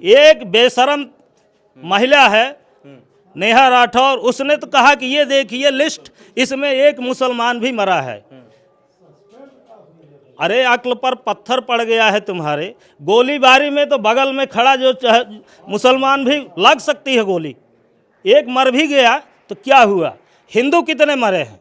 एक बेशरम महिला है नेहा राठौर, उसने तो कहा कि ये देखिए लिस्ट, इसमें एक मुसलमान भी मरा है। अरे अक्ल पर पत्थर पड़ गया है तुम्हारे। गोलीबारी में तो बगल में खड़ा जो मुसलमान भी लग सकती है गोली, एक मर भी गया तो क्या हुआ? हिंदू कितने मरे हैं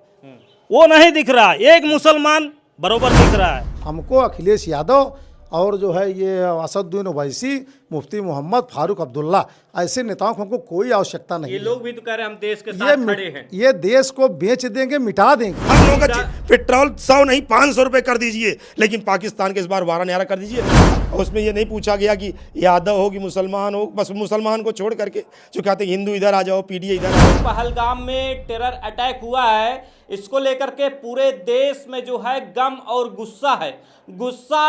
वो नहीं दिख रहा, एक मुसलमान बरोबर दिख रहा है। हमको अखिलेश यादव और जो है ये असदुद्दीन ओवैसी, मुफ्ती मोहम्मद फारूक अब्दुल्ला, ऐसे नेताओं को हमको कोई आवश्यकता नहीं। ये लोग भी तो कह रहे हैं हम देश के साथ खड़े हैं। ये देश को बेच देंगे, मिटा देंगे। हम लोगों का पेट्रोल 100 नहीं 500 रुपए कर दीजिए, लेकिन पाकिस्तान के इस बार 12 न्यारा कर दीजिए। उसमें ये नहीं पूछा गया कि यादव हो कि मुसलमान हो, बस मुसलमान को छोड़ करके जो कहते हैं हिंदू इधर आ जाओ, पीडीए इधर आ जाओ। पहलगाम में टेरर अटैक हुआ है, इसको लेकर के पूरे देश में जो है गम और गुस्सा है। गुस्सा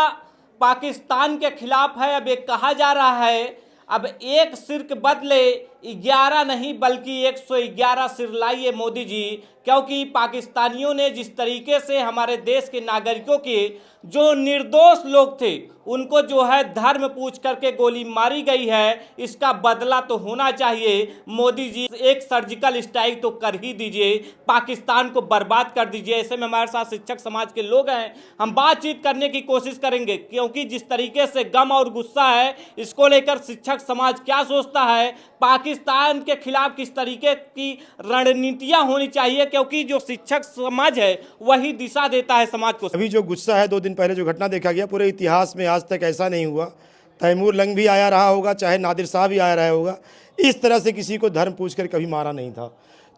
पाकिस्तान के खिलाफ है। अब ये कहा जा रहा है अब एक सिर के बदले 11 नहीं बल्कि 111 सिर लाइए मोदी जी, क्योंकि पाकिस्तानियों ने जिस तरीके से हमारे देश के नागरिकों के जो निर्दोष लोग थे उनको जो है धर्म पूछ करके गोली मारी गई है, इसका बदला तो होना चाहिए। मोदी जी एक सर्जिकल स्ट्राइक तो कर ही दीजिए, पाकिस्तान को बर्बाद कर दीजिए। ऐसे में हमारे साथ शिक्षक समाज के लोग हैं, हम बातचीत करने की कोशिश करेंगे, क्योंकि जिस तरीके से गम और गुस्सा है इसको लेकर शिक्षक समाज क्या सोचता है, पाकिस्तान के खिलाफ किस तरीके की रणनीतियां होनी चाहिए, क्योंकि जो शिक्षक समाज है वही दिशा देता है समाज को। अभी जो गुस्सा है, 2 दिन पहले जो घटना देखा गया, पूरे इतिहास में आज तक ऐसा नहीं हुआ। तैमूर लंग भी आया रहा होगा, चाहे नादिर शाह भी आया रहा होगा, इस तरह से किसी को धर्म पूछ कर कभी मारा नहीं था।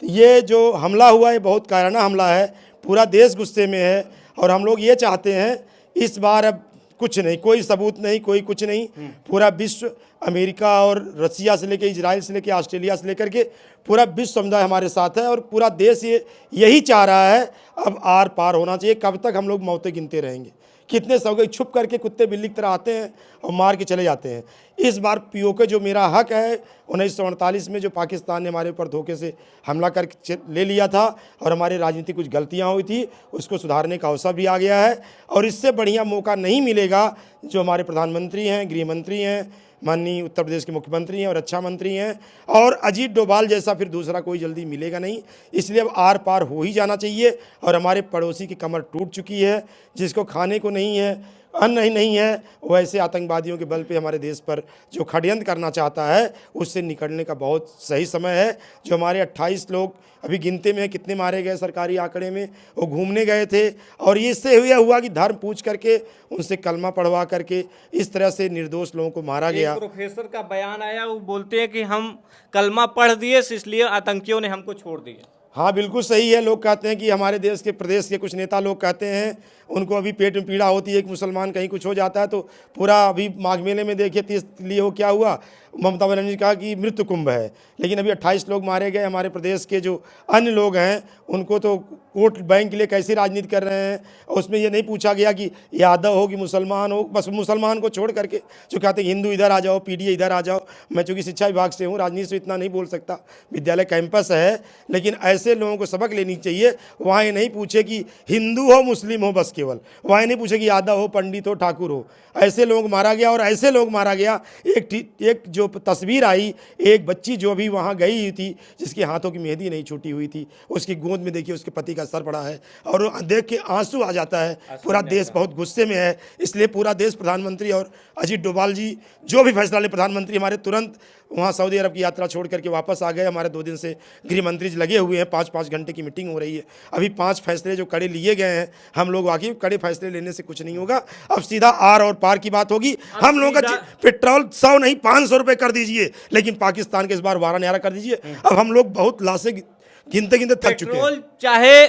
तो ये जो हमला हुआ ये बहुत कायराना हमला है, पूरा देश गुस्से में है। और हम लोग ये चाहते हैं इस बार अब कुछ नहीं, कोई सबूत नहीं, कोई कुछ नहीं, पूरा विश्व, अमेरिका और रसिया से लेकर इजराइल से लेकर ऑस्ट्रेलिया से लेकर के पूरा विश्व समुदाय हमारे साथ है। और पूरा देश यही चाह रहा है अब आर पार होना चाहिए। कब तक हम लोग मौतें गिनते रहेंगे? कितने सौ गए छुप करके कुत्ते बिल्ली की तरह आते हैं और मार के चले जाते हैं। इस बार पीओके जो मेरा हक है 1948 में जो पाकिस्तान ने हमारे ऊपर धोखे से हमला करके ले लिया था और हमारी राजनीति कुछ गलतियां हुई थी, उसको सुधारने का अवसर भी आ गया है। और इससे बढ़िया मौका नहीं मिलेगा जो हमारे प्रधानमंत्री हैं, गृह मंत्री हैं, माननीय उत्तर प्रदेश के मुख्यमंत्री हैं और रक्षा मंत्री हैं, और अजीत डोभाल जैसा फिर दूसरा कोई जल्दी मिलेगा नहीं। इसलिए अब आर पार हो ही जाना चाहिए। और हमारे पड़ोसी की कमर टूट चुकी है, जिसको खाने को नहीं है, अन्न ही नहीं है, वो ऐसे आतंकवादियों के बल पे हमारे देश पर जो षड्यंत्र करना चाहता है उससे निकलने का बहुत सही समय है। जो हमारे 28 लोग अभी गिनते में कितने मारे गए सरकारी आंकड़े में, वो घूमने गए थे, और ये इससे हुआ कि धर्म पूछ करके उनसे कलमा पढ़वा करके इस तरह से निर्दोष लोगों को मारा गया। प्रोफेसर का बयान आया, वो बोलते हैं कि हम कलमा पढ़ दिए इसलिए आतंकियों ने हमको छोड़ दिया। हाँ बिल्कुल सही है। लोग कहते हैं कि हमारे देश के प्रदेश के कुछ नेता लोग कहते हैं उनको अभी पेट में पीड़ा होती है कि मुसलमान कहीं कुछ हो जाता है तो पूरा अभी माघ मेले में देखिए 30 लिए वो क्या हुआ, ममता बनर्जी ने कहा कि मृत्यु कुंभ है, लेकिन अभी 28 लोग मारे गए। हमारे प्रदेश के जो अन्य लोग हैं उनको तो वोट बैंक के लिए कैसी राजनीति कर रहे हैं, और उसमें ये नहीं पूछा गया कि यादव हो कि मुसलमान हो, बस मुसलमान को छोड़ करके जो कहते हैं हिंदू इधर आ जाओ, पीडीए इधर आ जाओ। मैं चूँकि शिक्षा विभाग से हूँ, राजनीति से इतना नहीं बोल सकता, विद्यालय कैंपस है, लेकिन ऐसे लोगों को सबक लेनी चाहिए। वहाँ ये नहीं पूछे कि हिंदू हो मुस्लिम हो, बस केवल वहाँ ये नहीं पूछे कि यादव हो, पंडित हो, ठाकुर हो। ऐसे लोग मारा गया, और ऐसे लोग मारा गया। एक जो तस्वीर आई, एक बच्ची जो अभी वहाँ गई हुई थी जिसके हाथों की मेहंदी नहीं छूटी हुई थी, उसकी गोद में देखिए उसके पति का सर पड़ा है, और देख के आंसू आ जाता है। पूरा देश बहुत गुस्से में है। इसलिए पूरा देश प्रधानमंत्री और अजीत डोभाल जी जो भी फैसला ले, प्रधानमंत्री हमारे तुरंत वहाँ सऊदी अरब की यात्रा छोड़ करके वापस आ गए। हमारे 2 दिन से गृह मंत्री जी लगे हुए हैं, 5-5 घंटे की मीटिंग हो रही है। अभी 5 फैसले जो कड़े लिए गए हैं, हम लोग वाकई कड़े फैसले लेने से कुछ नहीं होगा। अब सीधा आर और पार की बात होगी। हम लोगों का पेट्रोल 100 नहीं 500 रुपए कर दीजिए, लेकिन पाकिस्तान के इस बार 12 न्यारा कर दीजिए। अब हम लोग बहुत लाशें गिनते गिनते थक चुके हैं। पेट्रोल चाहे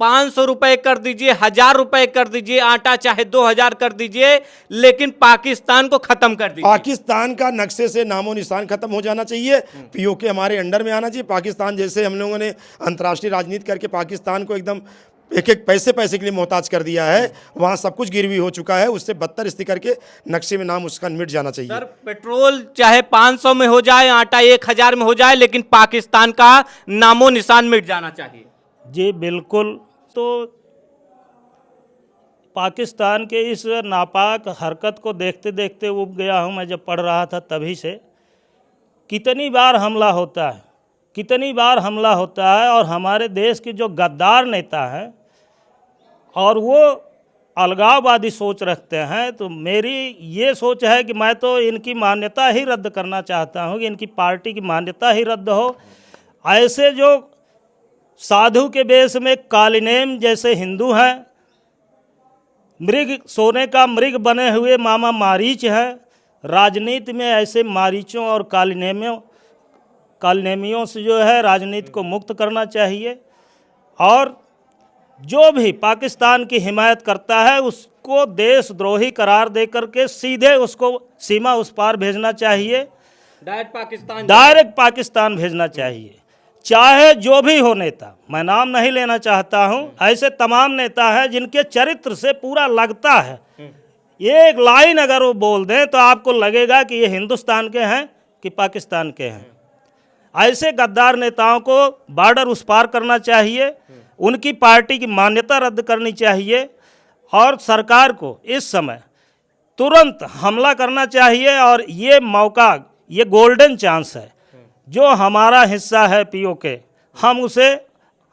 500 रुपए कर दीजिए, 1000 रुपए कर दीजिए, आटा चाहे 2000 कर दीजिए, लेकिन पाकिस्तान को खत्म कर दीजिए। पाकिस्तान का नक्शे से नामो निशान खत्म हो जाना चाहिए। पीओके हमारे अंडर में आना चाहिए। पाकिस्तान जैसे हम लोगों ने अंतर्राष्ट्रीय राजनीति करके पाकिस्तान को एकदम एक पैसे के लिए मोहताज कर दिया है, वहाँ सब कुछ गिरवी हो चुका है। उससे बदतर स्थिति करके नक्शे में नाम उसका मिट जाना चाहिए। सर, पेट्रोल चाहे 500 में हो जाए, आटा 1000 में हो जाए, लेकिन पाकिस्तान का नामो निशान मिट जाना चाहिए। जी बिल्कुल। तो पाकिस्तान के इस नापाक हरकत को देखते देखते उब गया हूँ मैं, जब पढ़ रहा था तभी से। कितनी बार हमला होता है, कितनी बार हमला होता है, और हमारे देश के जो गद्दार नेता हैं और वो अलगाववादी सोच रखते हैं, तो मेरी ये सोच है कि मैं तो इनकी मान्यता ही रद्द करना चाहता हूँ कि इनकी पार्टी की मान्यता ही रद्द हो। ऐसे जो साधु के वेश में कालीनेम जैसे हिंदू हैं, मृग सोने का मृग बने हुए मामा मारीच हैं, राजनीति में ऐसे मारीचों और कालीनेमियों से जो है राजनीति को मुक्त करना चाहिए, और जो भी पाकिस्तान की हिमायत करता है उसको देशद्रोही करार दे करके सीधे उसको सीमा उस पार भेजना चाहिए, डायरेक्ट पाकिस्तान भेजना चाहिए। चाहे जो भी हो नेता, मैं नाम नहीं लेना चाहता हूं, ऐसे तमाम नेता हैं जिनके चरित्र से पूरा लगता है, एक लाइन अगर वो बोल दें तो आपको लगेगा कि ये हिंदुस्तान के हैं कि पाकिस्तान के हैं। ऐसे गद्दार नेताओं को बॉर्डर उस पार करना चाहिए, उनकी पार्टी की मान्यता रद्द करनी चाहिए, और सरकार को इस समय तुरंत हमला करना चाहिए। और ये मौका, ये गोल्डन चांस है, जो हमारा हिस्सा है पीओके,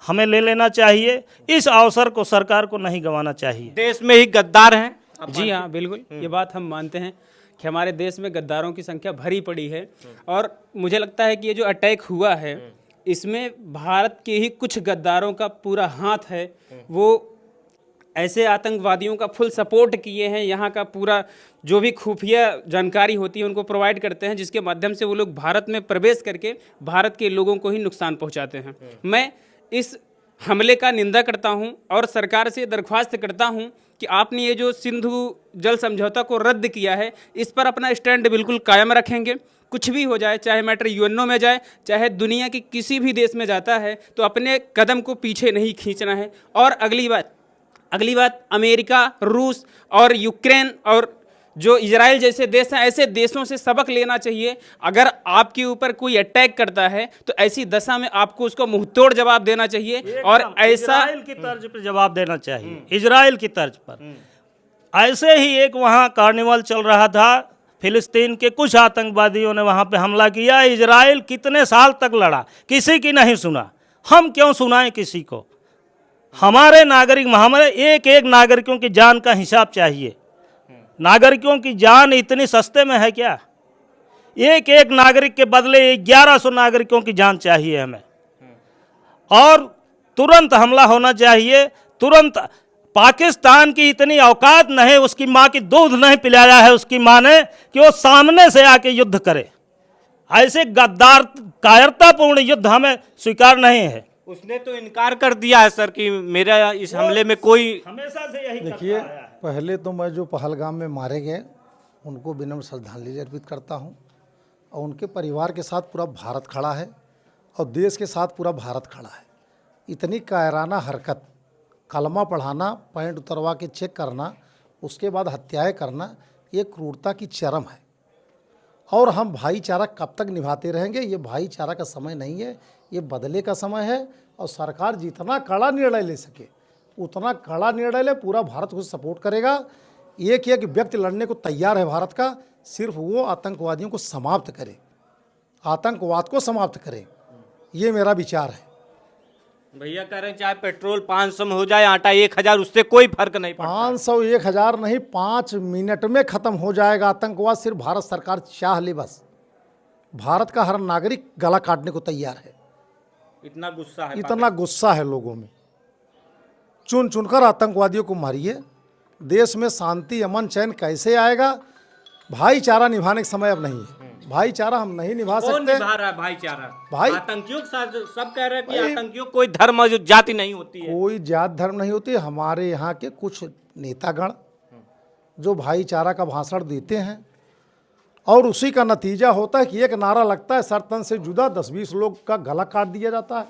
हमें ले लेना चाहिए। इस अवसर को सरकार को नहीं गंवाना चाहिए। देश में ही गद्दार हैं। जी हाँ, बिल्कुल, ये बात हम मानते हैं कि हमारे देश में गद्दारों की संख्या भरी पड़ी है, और मुझे लगता है कि ये जो अटैक हुआ है इसमें भारत के ही कुछ गद्दारों का पूरा हाथ है। वो ऐसे आतंकवादियों का फुल सपोर्ट किए हैं, यहाँ का पूरा जो भी खुफिया जानकारी होती है उनको प्रोवाइड करते हैं, जिसके माध्यम से वो लोग भारत में प्रवेश करके भारत के लोगों को ही नुकसान पहुँचाते हैं। मैं इस हमले का निंदा करता हूं और सरकार से दरख्वास्त करता हूं कि आपने ये जो सिंधु जल समझौता को रद्द किया है, इस पर अपना स्टैंड बिल्कुल कायम रखेंगे। कुछ भी हो जाए, चाहे मैटर यूएनओ में जाए, चाहे दुनिया के किसी भी देश में जाता है, तो अपने कदम को पीछे नहीं खींचना है। और अगली बात अमेरिका, रूस और यूक्रेन और जो इजराइल जैसे देश हैं, ऐसे देशों से सबक लेना चाहिए। अगर आपके ऊपर कोई अटैक करता है तो ऐसी दशा में आपको उसको मुंहतोड़ जवाब देना चाहिए, और ऐसा इजराइल की तर्ज पर जवाब देना चाहिए, इजराइल की तर्ज पर। ऐसे ही एक वहाँ कार्निवल चल रहा था, फिलिस्तीन के कुछ आतंकवादियों ने वहाँ पे हमला किया। इजराइल कितने साल तक लड़ा, किसी की नहीं सुना। हम क्यों सुनाएं किसी को? हमारे एक एक नागरिकों की जान का हिसाब चाहिए। नागरिकों की जान इतनी सस्ते में है क्या? एक एक नागरिक के बदले 1100 नागरिकों की जान चाहिए हमें, और तुरंत हमला होना चाहिए। तुरंत पाकिस्तान की इतनी औकात नहीं, उसकी माँ की दूध नहीं पिलाया है उसकी माँ ने कि वो सामने से आके युद्ध करे। ऐसे गद्दार कायरतापूर्ण युद्ध हमें स्वीकार नहीं है। उसने तो इनकार कर दिया है सर कि मेरा इस हमले में कोई, हमेशा से यही देखिए, पहले तो मैं जो पहलगाम में मारे गए उनको विनम्र श्रद्धांजलि अर्पित करता हूं, और उनके परिवार के साथ पूरा भारत खड़ा है और देश के साथ पूरा भारत खड़ा है। इतनी कायराना हरकत, कलमा पढ़ाना, पैंट उतरवा के चेक करना, उसके बाद हत्याएं करना, ये क्रूरता की चरम है। और हम भाईचारा कब तक निभाते रहेंगे? ये भाईचारा का समय नहीं है, ये बदले का समय है। और सरकार जितना कड़ा निर्णय ले सके उतना कड़ा निर्णय ले, पूरा भारत को सपोर्ट करेगा। एक एक व्यक्ति लड़ने को तैयार है भारत का, सिर्फ वो आतंकवादियों को समाप्त करे, आतंकवाद को समाप्त करे, ये मेरा विचार है। भैया कह रहे हैं चाहे पेट्रोल 500 में हो जाए, आटा 1000, उससे कोई फर्क नहीं पड़ता। 500 1000 नहीं, 5 मिनट में ख़त्म हो जाएगा आतंकवाद। सिर्फ भारत सरकार चाह ले बस। भारत का हर नागरिक गला काटने को तैयार है। इतना गुस्सा है, इतना गुस्सा है लोगों में। चुन चुनकर आतंकवादियों को मारिए। देश में शांति, अमन, चैन कैसे आएगा? भाईचारा निभाने का समय अब नहीं है। भाईचारा हम नहीं निभा कौन सकते। निभा रहा है भाईचारा? भाई आतंकियों के साथ सब कह रहे हैं कि आतंकियों कोई धर्म और जाति नहीं होती है। कोई जात धर्म नहीं होती। हमारे यहाँ के कुछ नेतागण जो भाईचारा का भाषण देते हैं, और उसी का नतीजा होता है कि एक नारा लगता है, सरतन से जुदा 10-20 लोग का गला काट दिया जाता है।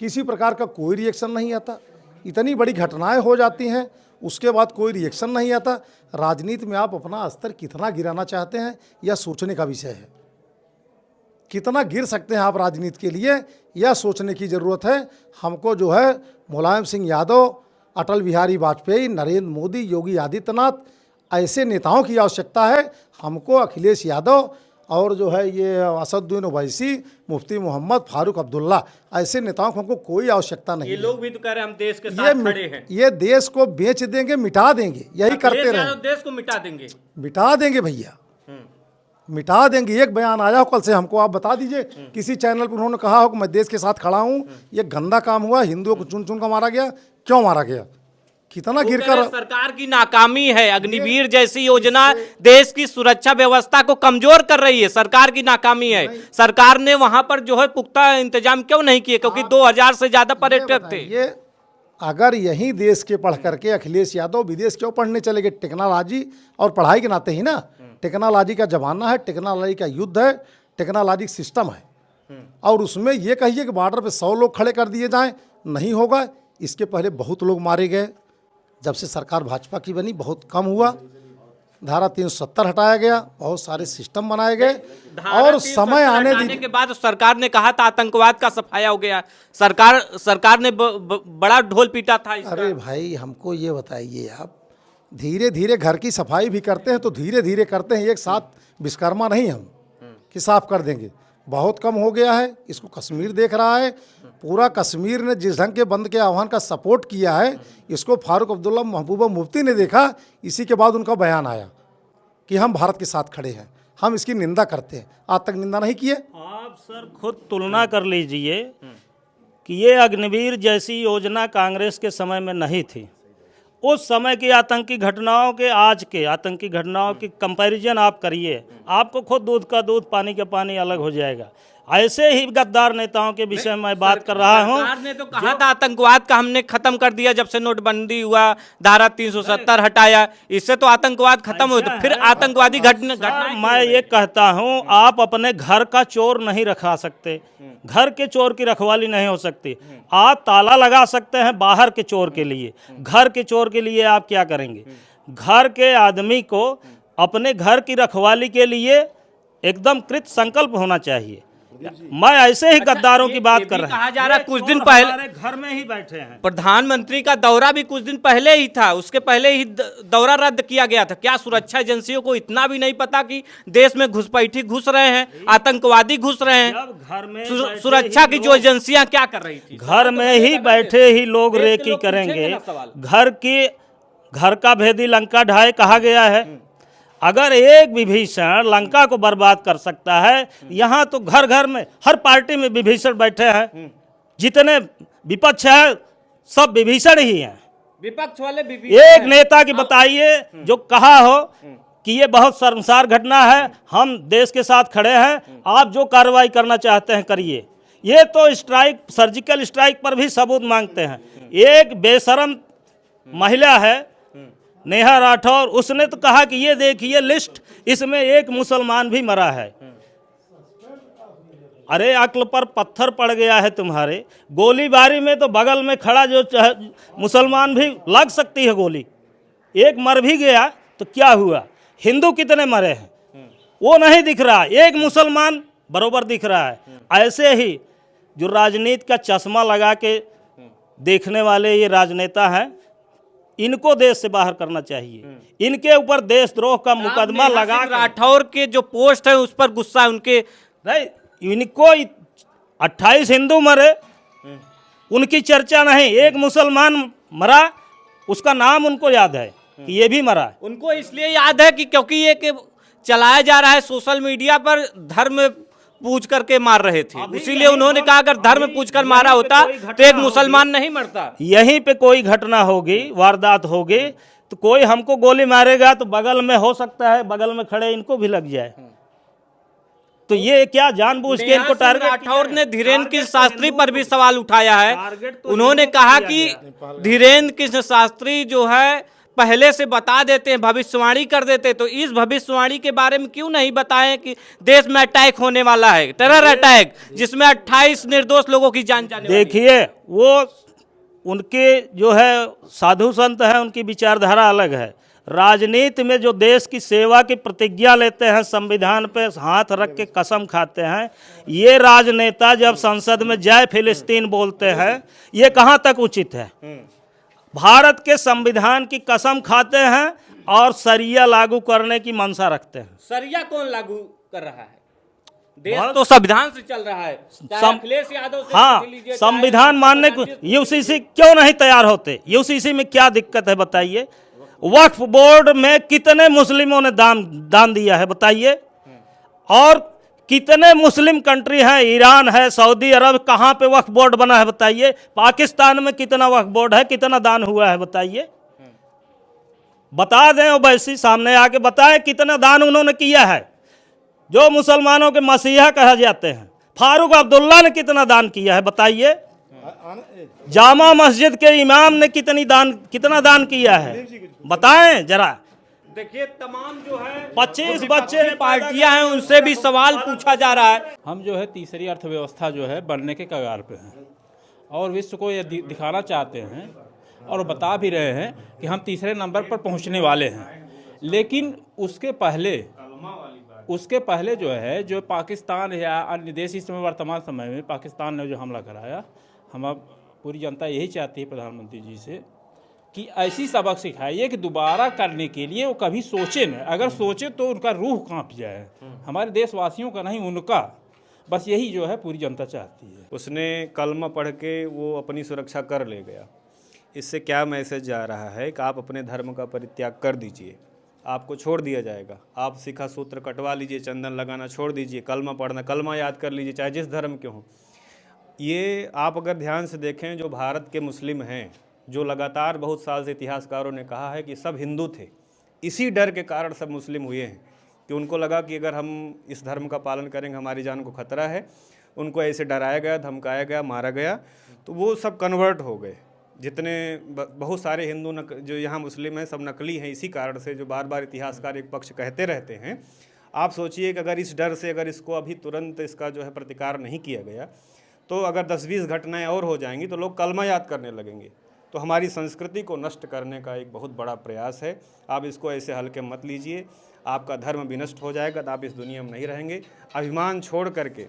किसी प्रकार का कोई रिएक्शन नहीं आता। इतनी बड़ी घटनाएं हो जाती हैं, उसके बाद कोई रिएक्शन नहीं आता। राजनीति में आप अपना स्तर कितना गिराना चाहते हैं, यह सोचने का विषय है। कितना गिर सकते हैं आप राजनीति के लिए, यह सोचने की ज़रूरत है। हमको जो है मुलायम सिंह यादव, अटल बिहारी वाजपेयी, नरेंद्र मोदी, योगी आदित्यनाथ, ऐसे नेताओं की आवश्यकता है हमको। अखिलेश यादव और जो है ये असदुद्दीन ओवैसी, मुफ्ती मोहम्मद, फारूक अब्दुल्ला, ऐसे नेताओं को हमको कोई आवश्यकता नहीं ये है। लोग भी तो कह रहे हैं हम देश के साथ खड़े हैं। ये देश को बेच देंगे, मिटा देंगे, यही करते अखिलेश रहे। यादव देश को मिटा देंगे। मिटा देंगे भैया, मिटा देंगे। एक बयान आया हो कल से, हमको आप बता दीजिए किसी चैनल पर उन्होंने कहा हो कि मैं देश के साथ खड़ा हूँ, ये गंदा काम हुआ, हिंदुओं को चुन चुन कर मारा गया, क्यों मारा गया, कितना गिर कर। सरकार की नाकामी है। अग्निवीर जैसी योजना देश की सुरक्षा व्यवस्था को कमजोर कर रही है। सरकार की नाकामी है। सरकार ने वहां पर जो है पुख्ता इंतजाम क्यों नहीं किए? क्योंकि 2000 से ज्यादा पर्यटक थे। ये अगर यहीं देश के पढ़ करके अखिलेश यादव विदेश क्यों पढ़ने चले गए? टेक्नोलॉजी और पढ़ाई के नाते ही ना। टेक्नोलॉजी का जमाना है, टेक्नोलॉजी का युद्ध है, टेक्नोलॉजी सिस्टम है। और उसमें ये कहिए कि बॉर्डर पे 100 लोग खड़े कर दिए जाएं, नहीं होगा। इसके पहले बहुत लोग मारे गए। जब से सरकार भाजपा की बनी बहुत कम हुआ। धारा 370 हटाया गया, बहुत सारे सिस्टम बनाए गए और समय आने के बाद सरकार ने कहा था आतंकवाद का सफाया हो गया। सरकार ने बड़ा ढोल पीटा था इसका। अरे भाई हमको ये बताइए, आप धीरे धीरे घर की सफाई भी करते हैं तो धीरे धीरे करते हैं, एक साथ विश्वकर्मा नहीं हम कि साफ कर देंगे। बहुत कम हो गया है। इसको कश्मीर देख रहा है। पूरा कश्मीर ने जिस ढंग के बंद के आह्वान का सपोर्ट किया है, इसको फारूक अब्दुल्ला, महबूबा मुफ्ती ने देखा। इसी के बाद उनका बयान आया कि हम भारत के साथ खड़े हैं, हम इसकी निंदा करते हैं। आज तक निंदा नहीं किए। आप सर खुद तुलना कर लीजिए कि ये अग्निवीर जैसी योजना कांग्रेस के समय में नहीं थी। उस समय की आतंकी घटनाओं के आज के आतंकी घटनाओं की कंपैरिजन आप करिए, आपको खुद दूध का दूध पानी का पानी अलग हो जाएगा। ऐसे ही गद्दार नेताओं के विषय में मैं बात कर रहा हूँ। सरकार ने तो कहा था आतंकवाद का हमने खत्म कर दिया जब से नोटबंदी हुआ, धारा 370 हटाया, इससे तो आतंकवाद खत्म हुआ। तो फिर आतंकवादी घटना मैं ये कहता हूँ, आप अपने घर का चोर नहीं रखा सकते, घर के चोर की रखवाली नहीं हो सकती। आप ताला लगा सकते हैं बाहर के चोर के लिए, घर के चोर के लिए आप क्या करेंगे? घर के आदमी को अपने घर की रखवाली के लिए एकदम कृत संकल्प होना चाहिए। मैं ऐसे ही गद्दारों की बात कर रहा हूं। कहा जा रहा है कुछ दिन पहले हमारे घर में ही बैठे हैं। प्रधानमंत्री का दौरा भी कुछ दिन पहले ही था, उसके पहले ही दौरा रद्द किया गया था। क्या सुरक्षा एजेंसियों को इतना भी नहीं पता कि देश में घुसपैठी घुस रहे हैं, आतंकवादी घुस रहे हैं? घर में सुरक्षा की जो एजेंसियां क्या कर रही थी? घर में ही बैठे ही लोग रेकी करेंगे। घर का भेदी लंका ढाए कहा गया है। अगर एक विभीषण लंका को बर्बाद कर सकता है, यहाँ तो घर घर में हर पार्टी में विभीषण बैठे हैं। जितने विपक्ष है सब विभीषण ही हैं। विपक्ष वाले एक नेता की बताइए जो कहा हो कि ये बहुत शर्मसार घटना है, हम देश के साथ खड़े हैं, आप जो कार्रवाई करना चाहते हैं करिए। ये तो स्ट्राइक, सर्जिकल स्ट्राइक पर भी सबूत मांगते हैं। एक बेशरम महिला है नेहा राठौर, उसने तो कहा कि ये देखिए लिस्ट, इसमें एक मुसलमान भी मरा है। अरे अक्ल पर पत्थर पड़ गया है तुम्हारे। गोलीबारी में तो बगल में खड़ा जो मुसलमान भी लग सकती है गोली, एक मर भी गया तो क्या हुआ? हिंदू कितने मरे हैं वो नहीं दिख रहा, एक मुसलमान बरोबर दिख रहा है। ऐसे ही जो राजनीति का चश्मा लगा के देखने वाले ये राजनेता हैं, इनको देश से बाहर करना चाहिए। इनके ऊपर देशद्रोह का मुकदमा लगा। राठौर के जो पोस्ट है उस पर गुस्सा है उनके। नहीं, इनको 28 हिंदू मरे, उनकी चर्चा नहीं। एक मुसलमान मरा, उसका नाम उनको याद है कि ये भी मरा है। उनको इसलिए याद है कि क्योंकि ये चलाया जा रहा है सोशल मीडिया पर, धर्म पूछ करके मार रहे थे, इसीलिए उन्होंने कहा अगर धर्म पूछ कर मारा होता तो एक मुसलमान नहीं मरता। यहीं पे कोई घटना होगी, वारदात होगी, तो कोई हमको गोली मारेगा तो बगल में हो सकता है बगल में खड़े इनको भी लग जाए। तो ये क्या जानबूझ के इनको टारगेट? राठौर ने धीरेन्द्र कृष्ण शास्त्री पर भी सवाल उठाया है। उन्होंने कहा कि धीरेन्द्र कृष्ण शास्त्री जो है पहले से बता देते हैं, भविष्यवाणी कर देते, तो इस भविष्यवाणी के बारे में क्यों नहीं बताएं कि देश में अटैक होने वाला है, टेरर अटैक, जिसमें 28 निर्दोष लोगों की जान जाने वाली है। देखिए, वो उनके जो है साधु संत हैं, उनकी विचारधारा अलग है। राजनीति में जो देश की सेवा की प्रतिज्ञा लेते हैं, संविधान पे हाथ रख के कसम खाते हैं, ये राजनेता जब संसद में जय फिलिस्तीन बोलते हैं, ये कहाँ तक उचित है? भारत के संविधान की कसम खाते हैं और शरिया लागू करने की मंशा रखते हैं। सरिया कौन लागू कर रहा है? देश तो संविधान से चल रहा है। चाहे अखिलेश यादव से हाँ, पूछ लीजिए, संविधान चाहे मानने को यूसीसी क्यों नहीं तैयार होते? यूसीसी में क्या दिक्कत है बताइए? वक्फ बोर्ड में कितने मुस्लिमों ने दान दिया है बताइए? और कितने मुस्लिम कंट्री हैं, ईरान है, सऊदी अरब, कहाँ पे वक्फ बोर्ड बना है बताइए? पाकिस्तान में कितना वक्फ बोर्ड है, कितना दान हुआ है बताइए? बता दें ओवैसी, सामने आके बताएं कितना दान उन्होंने किया है। जो मुसलमानों के मसीहा कहा जाते हैं, फारूक अब्दुल्ला ने कितना दान किया है बताइए? जामा मस्जिद के इमाम ने कितना दान किया है बताएं जरा। देखिए तमाम जो है 25 बच्चे पार्टियां हैं, उनसे भी सवाल पूछा जा रहा है। हम जो है तीसरी अर्थव्यवस्था जो है बनने के कगार पे हैं और विश्व को ये दिखाना चाहते हैं और बता भी रहे हैं कि हम तीसरे नंबर पर पहुंचने वाले हैं। लेकिन उसके पहले जो है, जो पाकिस्तान या अन्य देश इस समय वर्तमान समय में पाकिस्तान ने जो हमला कराया, हम अब पूरी जनता यही चाहती है प्रधानमंत्री जी से कि ऐसी सबक सिखाइए कि दोबारा करने के लिए वो कभी सोचे न। अगर सोचे तो उनका रूह कांप जाए, हमारे देशवासियों का नहीं उनका। बस यही जो है पूरी जनता चाहती है। उसने कलमा पढ़ के वो अपनी सुरक्षा कर ले गया। इससे क्या मैसेज जा रहा है कि आप अपने धर्म का परित्याग कर दीजिए, आपको छोड़ दिया जाएगा। आप शिखा सूत्र कटवा लीजिए, चंदन लगाना छोड़ दीजिए, कलमा पढ़ना, कलमा याद कर लीजिए, चाहे जिस धर्म के हों। ये आप अगर ध्यान से देखें, जो भारत के मुस्लिम हैं, जो लगातार बहुत साल से इतिहासकारों ने कहा है कि सब हिंदू थे, इसी डर के कारण सब मुस्लिम हुए हैं कि उनको लगा कि अगर हम इस धर्म का पालन करेंगे हमारी जान को खतरा है। उनको ऐसे डराया गया, धमकाया गया, मारा गया, तो वो सब कन्वर्ट हो गए। जितने बहुत सारे हिंदू जो यहाँ मुस्लिम हैं सब नकली हैं। इसी कारण से जो बार बार इतिहासकार एक पक्ष कहते रहते हैं, आप सोचिए कि अगर इस डर से अगर इसको अभी तुरंत इसका जो है प्रतिकार नहीं किया गया तो अगर 10-20 घटनाएं और हो जाएंगी तो लोग कलमा याद करने लगेंगे। तो हमारी संस्कृति को नष्ट करने का एक बहुत बड़ा प्रयास है। आप इसको ऐसे हल्के मत लीजिए, आपका धर्म विनष्ट हो जाएगा तो आप इस दुनिया में नहीं रहेंगे। अभिमान छोड़ करके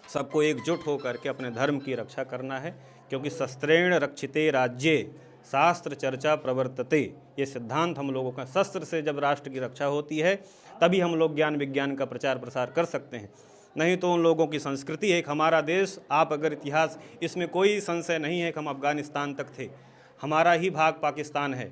सबको एकजुट हो करके अपने धर्म की रक्षा करना है, क्योंकि शस्त्रेण रक्षिते राज्ये शास्त्र चर्चा प्रवर्तते, ये सिद्धांत हम लोगों का। शस्त्र से जब राष्ट्र की रक्षा होती है तभी हम लोग ज्ञान विज्ञान का प्रचार प्रसार कर सकते हैं, नहीं तो उन लोगों की संस्कृति है। हमारा देश, आप अगर इतिहास, इसमें कोई संशय नहीं है कि हम अफ़गानिस्तान तक थे, हमारा ही भाग पाकिस्तान है।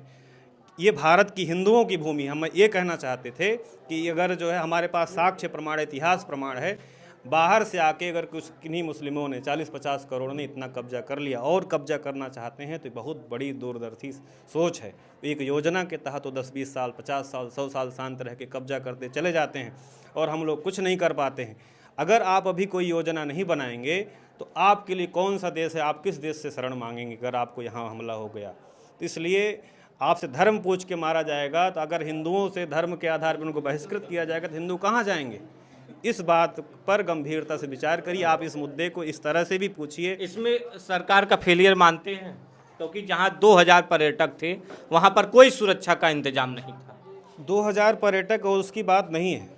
ये भारत की हिंदुओं की भूमि। हम ये कहना चाहते थे कि अगर जो है हमारे पास साक्ष्य प्रमाण, इतिहास प्रमाण है, बाहर से आके अगर कुछ किन्हीं मुस्लिमों ने 40-50 करोड़ ने इतना कब्जा कर लिया और कब्जा करना चाहते हैं तो बहुत बड़ी दूरदर्शी सोच है। एक योजना के तहत तो 10-20 साल, 50 साल, 100 साल शांत रह के कब्जा करते चले जाते हैं और हम लोग कुछ नहीं कर पाते हैं। अगर आप अभी कोई योजना नहीं बनाएंगे तो आपके लिए कौन सा देश है, आप किस देश से शरण मांगेंगे अगर आपको यहाँ हमला हो गया? तो इसलिए आपसे धर्म पूछ के मारा जाएगा, तो अगर हिंदुओं से धर्म के आधार पर उनको बहिष्कृत किया जाएगा तो हिंदू कहाँ जाएंगे? इस बात पर गंभीरता से विचार करिए। आप इस मुद्दे को इस तरह से भी पूछिए। इसमें सरकार का फेलियर मानते हैं, क्योंकि जहां 2000 पर्यटक थे वहां पर कोई सुरक्षा का इंतजाम नहीं था। 2000 पर्यटक और उसकी बात नहीं है,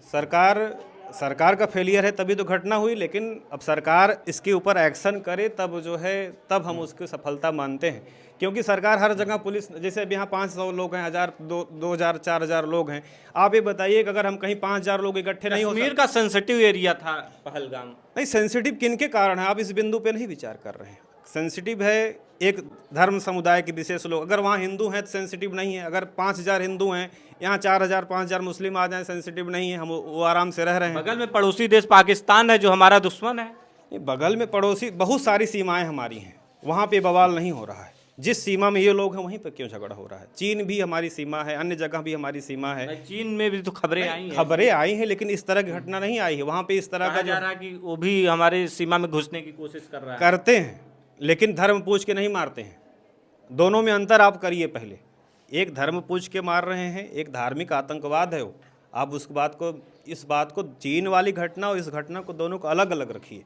सरकार का फेलियर है तभी तो घटना हुई। लेकिन अब सरकार इसके ऊपर एक्शन करे तब जो है, तब हम उसकी सफलता मानते हैं। क्योंकि सरकार हर जगह पुलिस, जैसे अब यहाँ 500 लोग हैं, 1000, 2000, 4000 लोग हैं। आप ये बताइए कि अगर हम कहीं 5000 लोग इकट्ठे नहीं हो, कश्मीर का सेंसिटिव एरिया था पहलगाम। नहीं, सेंसिटिव किन के कारण है? आप इस बिंदु पे नहीं विचार कर रहे हैं। सेंसिटिव है एक धर्म समुदाय के विशेष लोग। अगर वहाँ हिंदू हैं तो सेंसिटिव नहीं है। अगर 5000 हिंदू हैं, यहाँ 4000, 5000 मुस्लिम आ जाएं, सेंसिटिव नहीं है, हम वो आराम से रह रहे हैं। बगल में पड़ोसी देश पाकिस्तान है जो हमारा दुश्मन है। बगल में पड़ोसी, बहुत सारी सीमाएं हमारी हैं, वहाँ पे बवाल नहीं हो रहा है। जिस सीमा में ये लोग हैं वहीं पर क्यों झगड़ा हो रहा है? चीन भी हमारी सीमा है, अन्य जगह भी हमारी सीमा है। चीन में भी तो खबरें आई हैं। खबरें आई हैं, लेकिन इस तरह की घटना नहीं आई है। वहाँ पे इस तरह का जा रहा है कि वो भी हमारे सीमा में घुसने की कोशिश कर रहा है। करते हैं, लेकिन धर्म पूछ के नहीं मारते हैं। दोनों में अंतर आप करिए। पहले एक धर्म पूछ के मार रहे हैं, एक धार्मिक आतंकवाद है वो। आप उस बात को, इस बात को, चीन वाली घटना और इस घटना को, दोनों को अलग अलग रखिए।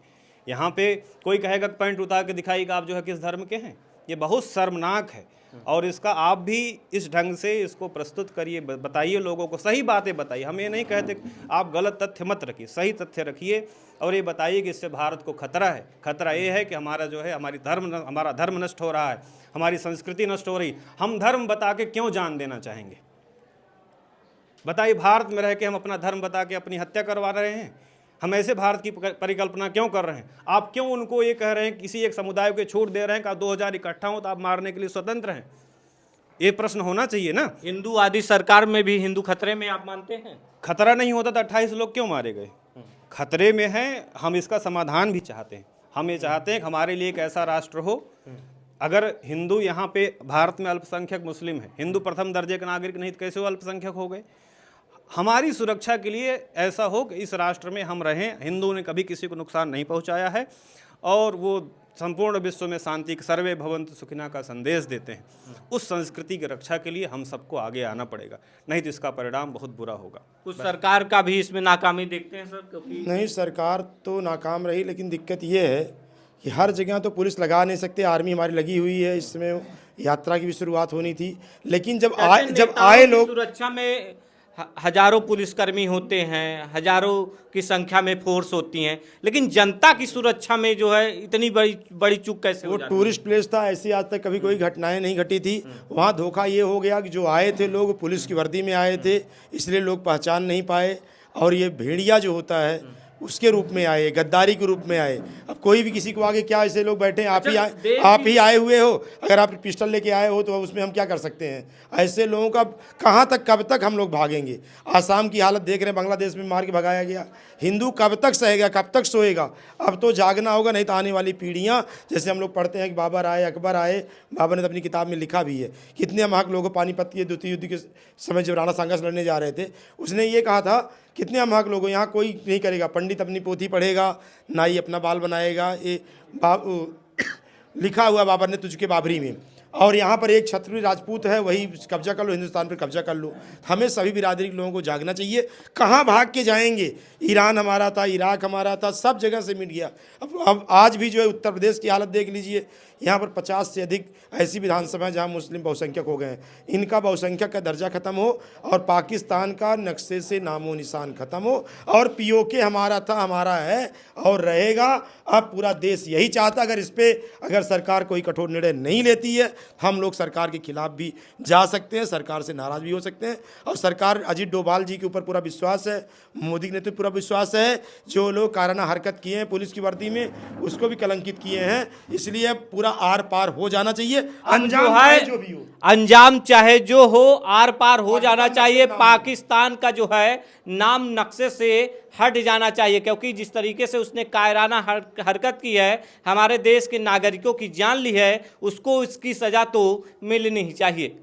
यहाँ पे कोई कहेगा पैंट उतार के दिखाइएगा आप जो है किस धर्म के हैं, ये बहुत शर्मनाक है। और इसका आप भी इस ढंग से इसको प्रस्तुत करिए, बताइए लोगों को, सही बातें बताइए। हम ये नहीं कहते आप गलत तथ्य मत रखिए, सही तथ्य रखिए और ये बताइए कि इससे भारत को खतरा है। खतरा ये है कि हमारा जो है हमारा धर्म नष्ट हो रहा है, हमारी संस्कृति नष्ट हो रही। हम धर्म बता के क्यों जान देना चाहेंगे? बताइए, भारत में रह के हम अपना धर्म बता के अपनी हत्या करवा रहे हैं? हम ऐसे भारत की परिकल्पना क्यों कर रहे हैं? आप क्यों उनको ये कह रहे हैं, किसी एक समुदाय को छूट दे रहे हैं कि आप 2000 इकट्ठा हो तो आप मारने के लिए स्वतंत्र हैं? ये प्रश्न होना चाहिए ना। हिंदूवादी सरकार में भी हिंदू खतरे में आप मानते हैं? खतरा नहीं होता तो 28 लोग क्यों मारे गए? खतरे में हैं। हम इसका समाधान भी चाहते हैं। हम ये चाहते हैं कि हमारे लिए एक ऐसा राष्ट्र हो, अगर हिंदू यहाँ पे भारत में अल्पसंख्यक मुस्लिम है, हिंदू प्रथम दर्जे के नागरिक नहीं तो कैसे वो अल्पसंख्यक हो गए? हमारी सुरक्षा के लिए ऐसा हो कि इस राष्ट्र में हम रहें। हिंदू ने कभी किसी को नुकसान नहीं पहुंचाया है और वो संपूर्ण विश्व में शांति, सर्वे भवन्तु सुखिनः का संदेश देते हैं। उस संस्कृति की रक्षा के लिए हम सबको आगे आना पड़ेगा, नहीं तो इसका परिणाम बहुत बुरा होगा। उस सरकार का भी इसमें नाकामी देखते हैं सर? क्योंकि नहीं, सरकार तो नाकाम रही, लेकिन दिक्कत ये है कि हर जगह तो पुलिस लगा नहीं सकते। आर्मी हमारी लगी हुई है, इसमें यात्रा की भी शुरुआत होनी थी, लेकिन जब आए लोग, सुरक्षा में हजारों पुलिसकर्मी होते हैं, हजारों की संख्या में फोर्स होती हैं, लेकिन जनता की सुरक्षा में जो है इतनी बड़ी चूक कैसे हो वो जाती है? टूरिस्ट प्लेस था, ऐसी आज तक कभी कोई घटनाएं नहीं घटी थी। वहाँ धोखा ये हो गया कि जो आए थे लोग पुलिस की वर्दी में आए थे, इसलिए लोग पहचान नहीं पाए और ये भेड़िया जो होता है उसके रूप में आए, गद्दारी के रूप में आए। अब कोई भी किसी को आगे क्या, ऐसे लोग बैठे हैं, आप ही आए हुए हो, अगर आप पिस्टल लेके आए हो तो उसमें हम क्या कर सकते हैं? ऐसे लोगों का कहाँ तक, कब तक हम लोग भागेंगे? आसाम की हालत देख रहे हैं, बांग्लादेश में मार के भगाया गया। हिंदू कब तक सहेगा, कब तक सोएगा? अब तो जागना होगा, नहीं तो आने वाली पीढ़ियाँ, जैसे हम लोग पढ़ते हैं कि बाबर आए, अकबर आए, बाबर ने तो अपनी किताब में लिखा भी है, कितने महाक लोगों, पानीपत के द्वितीय युद्ध के समय जब राणा सांगा से लड़ने जा रहे थे, उसने ये कहा था, कितने अमायक लोगों, यहाँ कोई नहीं करेगा, पंडित अपनी पोथी पढ़ेगा, नाई अपना बाल बनाएगा, ये लिखा हुआ बाबर ने तुझके बाबरी में। और यहाँ पर एक क्षत्रिय राजपूत है, वही कब्जा कर लो, हिंदुस्तान पर कब्जा कर लो। हमें सभी बिरादरी के लोगों को जागना चाहिए। कहाँ भाग के जाएंगे? ईरान हमारा था, इराक हमारा था, सब जगह से मिट गया। अब आज भी जो है उत्तर प्रदेश की हालत देख लीजिए, यहाँ पर 50 से अधिक ऐसी विधानसभा है जहाँ मुस्लिम बहुसंख्यक हो गए हैं। इनका बहुसंख्यक का दर्जा खत्म हो और पाकिस्तान का नक्शे से नामो निशान खत्म हो और पीओके हमारा था, हमारा है और रहेगा। अब पूरा देश यही चाहता। अगर सरकार कोई कठोर निर्णय नहीं लेती है, हम लोग सरकार के खिलाफ भी जा सकते हैं, सरकार से नाराज भी हो सकते हैं। और सरकार, अजीत डोभाल जी के ऊपर पूरा विश्वास है, मोदी के नेतृत्व पूरा विश्वास है। जो लोग काराना हरकत किए हैं पुलिस की वर्दी में, उसको भी कलंकित किए हैं। इसलिए पूरा आर पार हो जाना चाहिए। अंजाम चाहे जो भी हो, अंजाम चाहे जो हो, आर पार हो जाना चाहिए। पाकिस्तान का जो है नाम नक्शे से हट जाना चाहिए, क्योंकि जिस तरीके से उसने कायराना हरकत की है, हमारे देश के नागरिकों की जान ली है, उसको इसकी सजा तो मिलनी ही चाहिए।